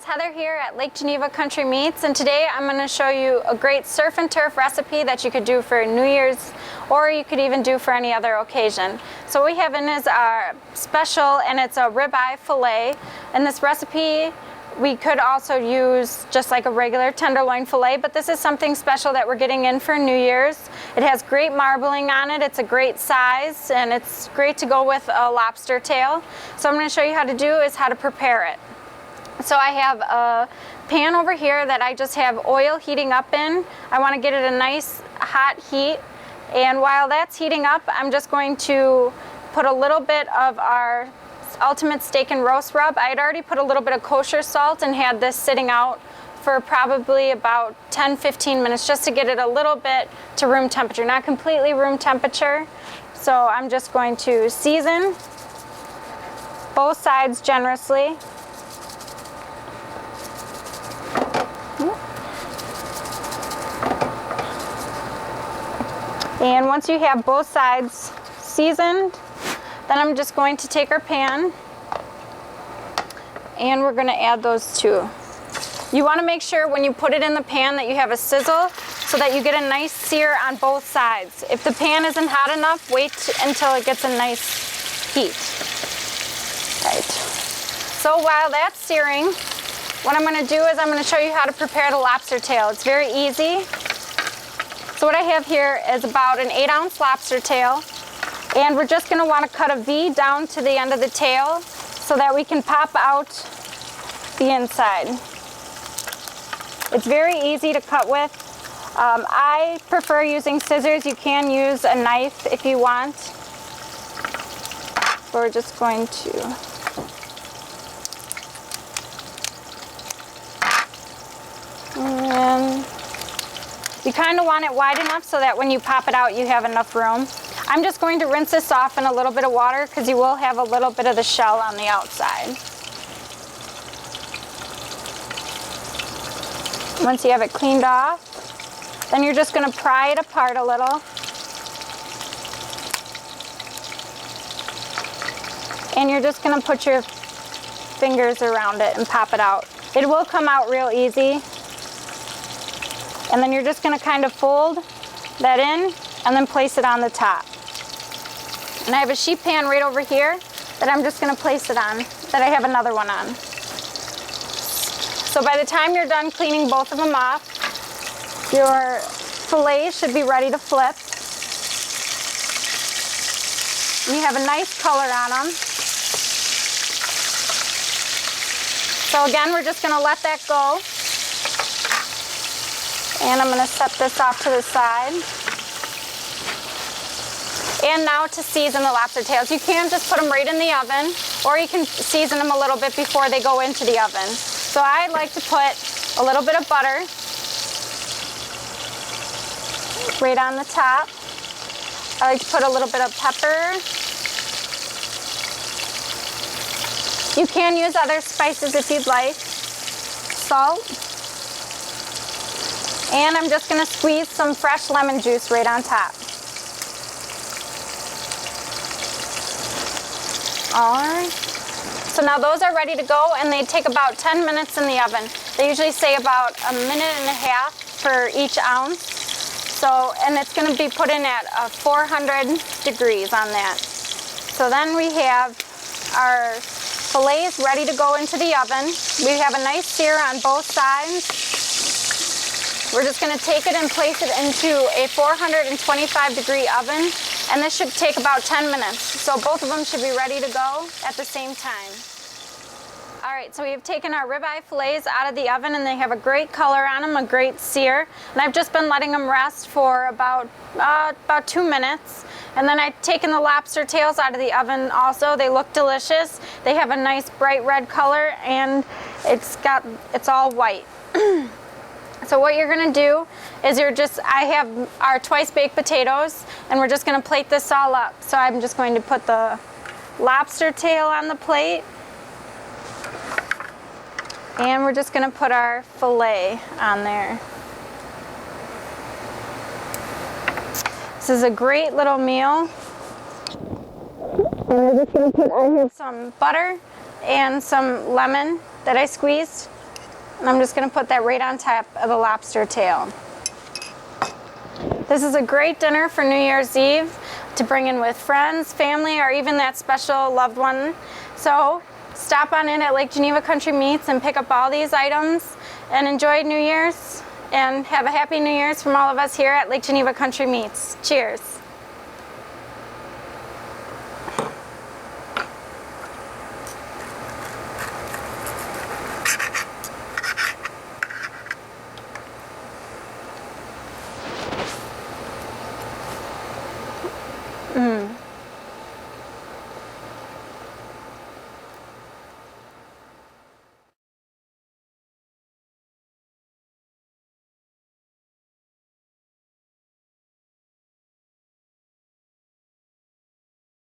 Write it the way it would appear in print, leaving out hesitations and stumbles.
it's Heather here at Lake Geneva Country Meats, and today I'm going to show you a great surf and turf recipe that you could do for New Year's, or you could even do for any other occasion. So what we have in is our special, and it's a ribeye fillet. In this recipe we could also use just like a regular tenderloin fillet, but this is something special that we're getting in for New Year's. It has great marbling on it, it's a great size, and it's great to go with a lobster tail. So I'm going to show you how to prepare it. So I have a pan over here that I just have oil heating up in. I want to get it a nice hot heat, and while that's heating up, I'm just going to put a little bit of our ultimate steak and roast rub. I had already put a little bit of kosher salt and had this sitting out for probably about 10-15 minutes just to get it a little bit to room temperature, not completely room temperature. So I'm just going to season both sides generously. And once you have both sides seasoned, then I'm just going to take our pan and we're going to add those two. You want to make sure when you put it in the pan that you have a sizzle so that you get a nice sear on both sides. If the pan isn't hot enough, wait until it gets a nice heat. Right. So while that's searing, what I'm going to do is I'm going to show you how to prepare the lobster tail. It's very easy. So what I have here is about an 8-ounce lobster tail, and we're just going to want to cut a V down to the end of the tail so that we can pop out the inside. It's very easy to cut with. I prefer using scissors. You can use a knife if you want. We're just going to and you kind of want it wide enough so that when you pop it out you have enough room. I'm just going to rinse this off in a little bit of water because you will have a little bit of the shell on the outside. Once you have it cleaned off, then you're just going to pry it apart a little. And you're just going to put your fingers around it and pop it out. It will come out real easy. And then you're just going to kind of fold that in and then place it on the top. And I have a sheet pan right over here that I'm just going to place it on, that I have another one on. So by the time you're done cleaning both of them off, your fillet should be ready to flip. And you have a nice color on them. So again, we're just going to let that go. And I'm going to set this off to the side. And now to season the lobster tails. You can just put them right in the oven, or you can season them a little bit before they go into the oven. So I like to put a little bit of butter right on the top. I like to put a little bit of pepper. You can use other spices if you'd like. Salt. And I'm just going to squeeze some fresh lemon juice right on top. Alright. So now those are ready to go, and they take about 10 minutes in the oven. They usually say about a minute and a half for each ounce. So, and it's going to be put in at 400 degrees on that. So then we have our fillets ready to go into the oven. We have a nice sear on both sides. We're just going to take it and place it into a 425 degree oven, and this should take about 10 minutes. So both of them should be ready to go at the same time. Alright, so we have taken our ribeye fillets out of the oven, and they have a great color on them, a great sear. And I've just been letting them rest for about 2 minutes. And then I've taken the lobster tails out of the oven also. They look delicious. They have a nice bright red color, and it's all white. So what you're going to do is I have our twice baked potatoes, and we're just going to plate this all up. So I'm just going to put the lobster tail on the plate, and we're just going to put our fillet on there. This is a great little meal. And I'm just going to put on here some butter and some lemon that I squeezed. And I'm just gonna put that right on top of the lobster tail. This is a great dinner for New Year's Eve to bring in with friends, family, or even that special loved one. So stop on in at Lake Geneva Country Meats and pick up all these items and enjoy New Year's and have a happy New Year's from all of us here at Lake Geneva Country Meats. Cheers. Mm.